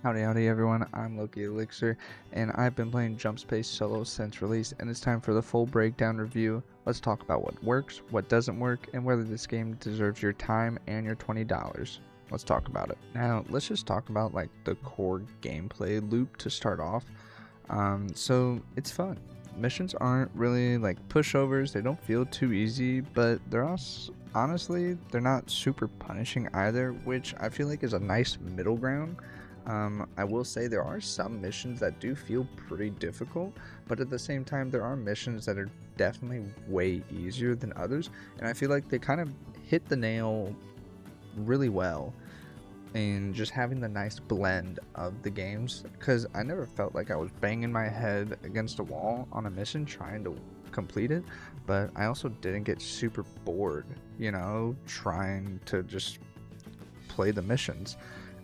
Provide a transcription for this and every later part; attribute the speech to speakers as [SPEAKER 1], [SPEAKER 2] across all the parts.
[SPEAKER 1] Howdy everyone, I'm Loki Elixir, and I've been playing Jump Space solo since release, and it's time for the full breakdown review. Let's talk about what works, what doesn't work, and whether this game deserves your time and your $20. Let's talk about it. Now, let's just talk about like the core gameplay loop to start off. So it's fun. Missions aren't really like pushovers, they don't feel too easy, but they're also, honestly, they're not super punishing either, which I feel like is a nice middle ground. I will say there are some missions that do feel pretty difficult, but at the same time, there are missions that are definitely way easier than others, and I feel like they kind of hit the nail really well in just having the nice blend of the games, because I never felt like I was banging my head against a wall on a mission trying to complete it, but I also didn't get super bored, trying to just play the missions.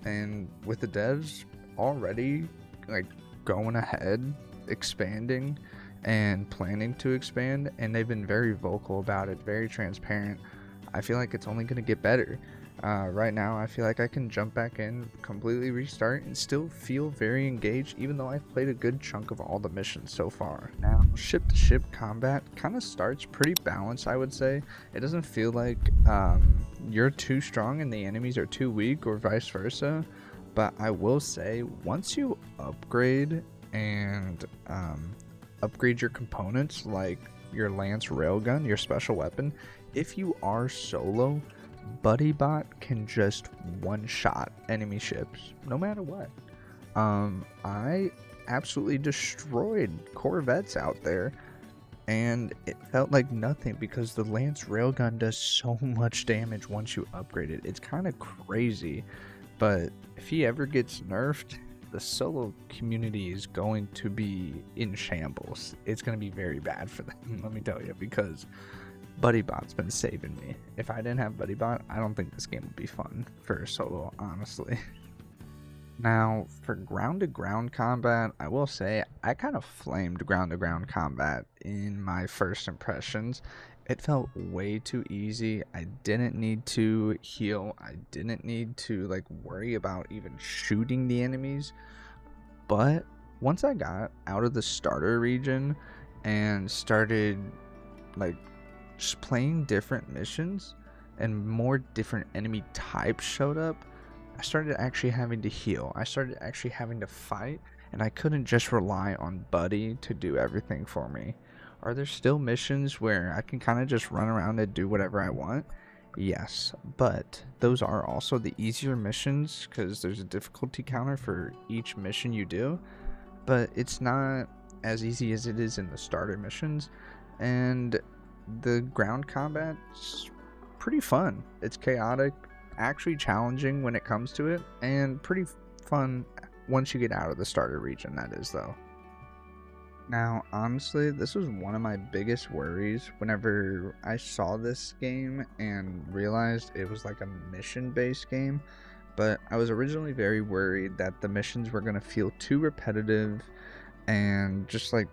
[SPEAKER 1] And with the devs already like going ahead, expanding and planning to expand, and they've been very vocal about it, very transparent, I feel like it's only going to get better. Right now I feel like I can jump back in, completely restart, and still feel very engaged even though I've played a good chunk of all the missions so far. Now, ship to ship combat kind of starts pretty balanced, I would say. It doesn't feel like you're too strong and the enemies are too weak or vice versa, but I will say once you upgrade and upgrade your components like your lance railgun, your special weapon, if you are solo, BuddyBot can just one-shot enemy ships, no matter what. I absolutely destroyed corvettes out there, and it felt like nothing because the Lance Railgun does so much damage once you upgrade it. It's kind of crazy, but if he ever gets nerfed, the solo community is going to be in shambles. It's going to be very bad for them, let me tell you, because BuddyBot's been saving me. If I didn't have BuddyBot, I don't think this game would be fun for solo, honestly. Now, for ground-to-ground combat, I will say I kind of flamed ground-to-ground combat in my first impressions. It felt way too easy. I didn't need to heal. I didn't need to like worry about even shooting the enemies. But once I got out of the starter region and started like just playing different missions and more different enemy types showed up, I started actually having to heal. I started actually having to fight, and I couldn't just rely on Buddy to do everything for me. Are there still missions where I can kind of just run around and do whatever I want? Yes, but those are also the easier missions because there's a difficulty counter for each mission you do, but it's not as easy as it is in the starter missions, and the ground combat's pretty fun. It's chaotic, actually challenging when it comes to it, and pretty fun once you get out of the starter region, that is, though. Now, honestly, this was one of my biggest worries whenever I saw this game and realized it was like a mission-based game, but I was originally very worried that the missions were going to feel too repetitive and just like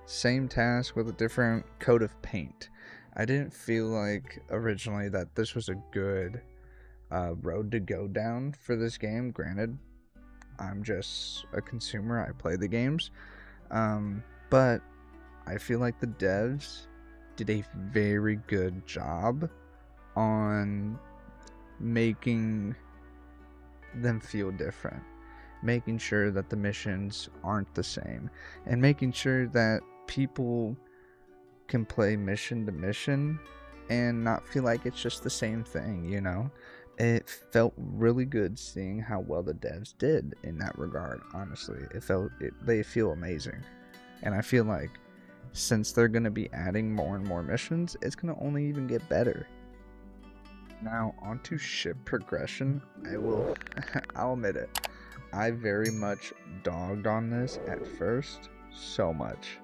[SPEAKER 1] same task with a different coat of paint. I didn't feel like originally that this was a good road to go down for this game. Granted, I'm just a consumer, I play the games, but I feel like the devs did a very good job on making them feel different, making sure that the missions aren't the same, and making sure that people can play mission to mission and not feel like it's just the same thing, It felt really good seeing how well the devs did in that regard, honestly. They feel amazing. And I feel like since they're going to be adding more and more missions, it's going to only even get better. Now, onto ship progression, I'll admit it, I very much dogged on this at first, so much.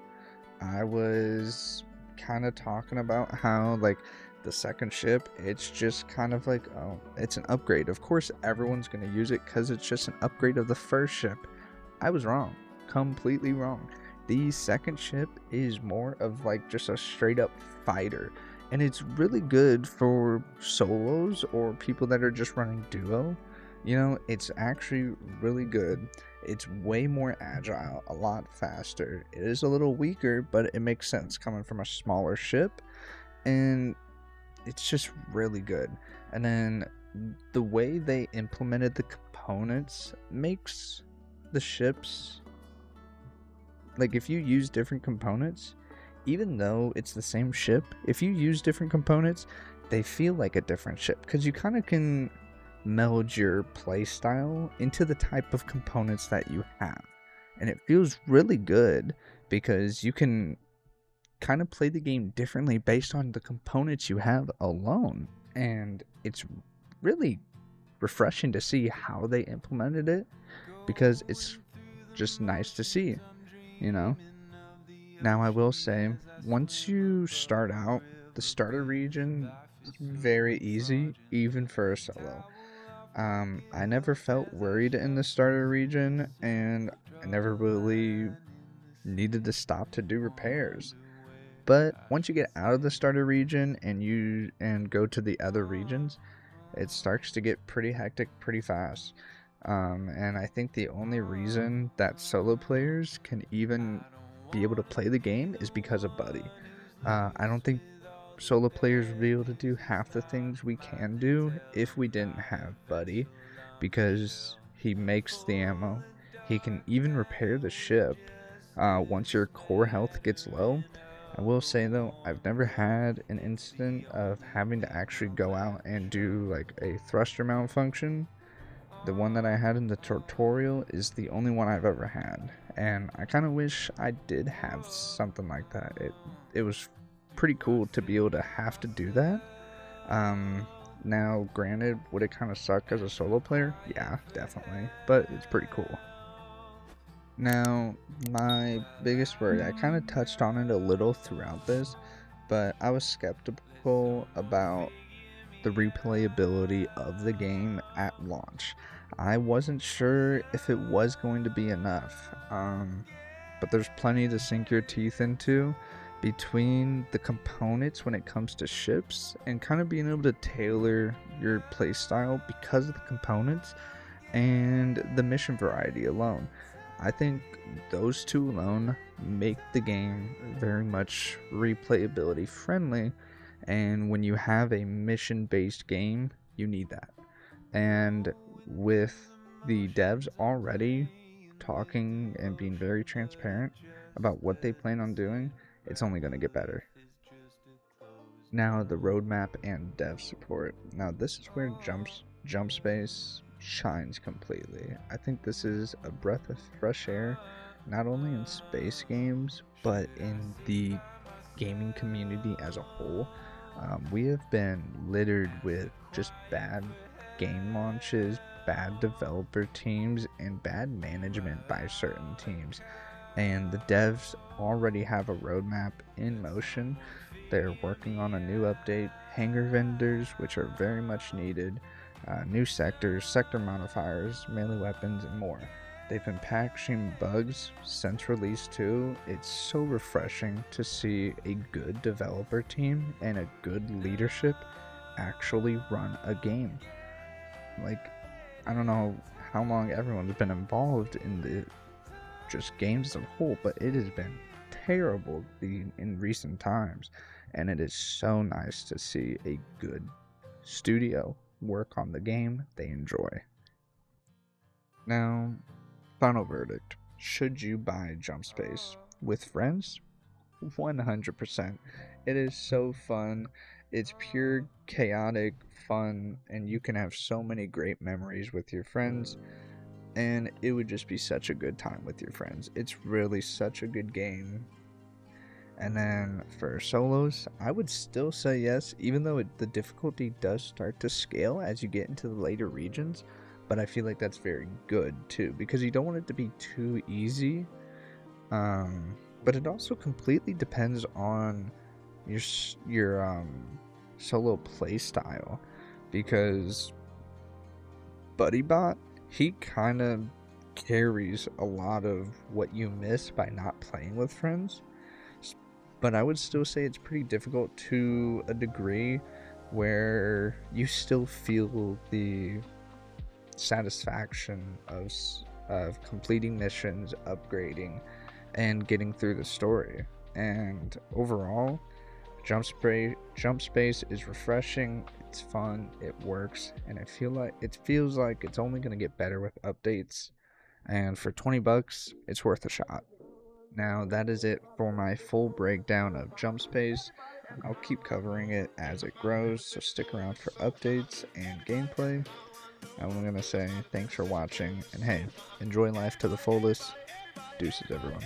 [SPEAKER 1] I was kind of talking about how like the second ship, it's just kind of like, oh, it's an upgrade. Of course everyone's going to use it because it's just an upgrade of the first ship. I was wrong, completely wrong. The second ship is more of like just a straight up fighter, and it's really good for solos or people that are just running duo. You know, it's actually really good. It's way more agile, a lot faster. It is a little weaker, but it makes sense coming from a smaller ship, and it's just really good. And then the way they implemented the components makes the ships, like, if you use different components, even though it's the same ship, if you use different components, they feel like a different ship because you kind of can meld your playstyle into the type of components that you have. And it feels really good because you can kind of play the game differently based on the components you have alone. And it's really refreshing to see how they implemented it because it's just nice to see, you know? Now, I will say, once you start out, the starter region is very easy, even for a solo. I never felt worried in the starter region, and I never really needed to stop to do repairs. But once you get out of the starter region and go to the other regions, it starts to get pretty hectic pretty fast. And I think the only reason that solo players can even be able to play the game is because of Buddy. I don't think solo players would be able to do half the things we can do if we didn't have Buddy, because he makes the ammo. He can even repair the ship once your core health gets low. I will say though, I've never had an incident of having to actually go out and do like a thruster malfunction. The one that I had in the tutorial is the only one I've ever had, and I kind of wish I did have something like that. It was pretty cool to be able to have to do that. Now, granted, would it kind of suck as a solo player? Yeah, definitely, but it's pretty cool. Now, my biggest worry, I kind of touched on it a little throughout this, but I was skeptical about the replayability of the game at launch. I wasn't sure if it was going to be enough, but there's plenty to sink your teeth into between the components when it comes to ships and kind of being able to tailor your playstyle because of the components and the mission variety alone. I think those two alone make the game very much replayability friendly, and when you have a mission based game, you need that. And with the devs already talking and being very transparent about what they plan on doing, it's only going to get better. Now, the roadmap and dev support. Now, this is where Jump Space shines completely. I think this is a breath of fresh air, not only in space games, but in the gaming community as a whole. We have been littered with just bad game launches, bad developer teams, and bad management by certain teams. And the devs already have a roadmap in motion. They're working on a new update, hangar vendors, which are very much needed, new sectors, sector modifiers, melee weapons, and more. They've been patching bugs since release 2. It's so refreshing to see a good developer team and a good leadership actually run a game. Like, I don't know how long everyone's been involved in the just games as a whole, but it has been terrible in recent times, and it is so nice to see a good studio work on the game they enjoy. Now, final verdict. Should you buy Jump Space with friends? 100%. It is so fun. It's pure chaotic fun, and you can have so many great memories with your friends, and it would just be such a good time with your friends. It's really such a good game. And then for solos, I would still say yes, even though the difficulty does start to scale as you get into the later regions. But I feel like that's very good too, because you don't want it to be too easy. But it also completely depends on your solo play style, because BuddyBot, he kind of carries a lot of what you miss by not playing with friends. But I would still say it's pretty difficult to a degree where you still feel the satisfaction of completing missions, upgrading, and getting through the story. And overall, Jump Space is refreshing. It's fun. It works, and it feels like it's only gonna get better with updates. And for $20, it's worth a shot. Now that is it for my full breakdown of Jump Space. I'll keep covering it as it grows, so stick around for updates and gameplay. I'm gonna say thanks for watching, and hey, enjoy life to the fullest. Deuces, everyone.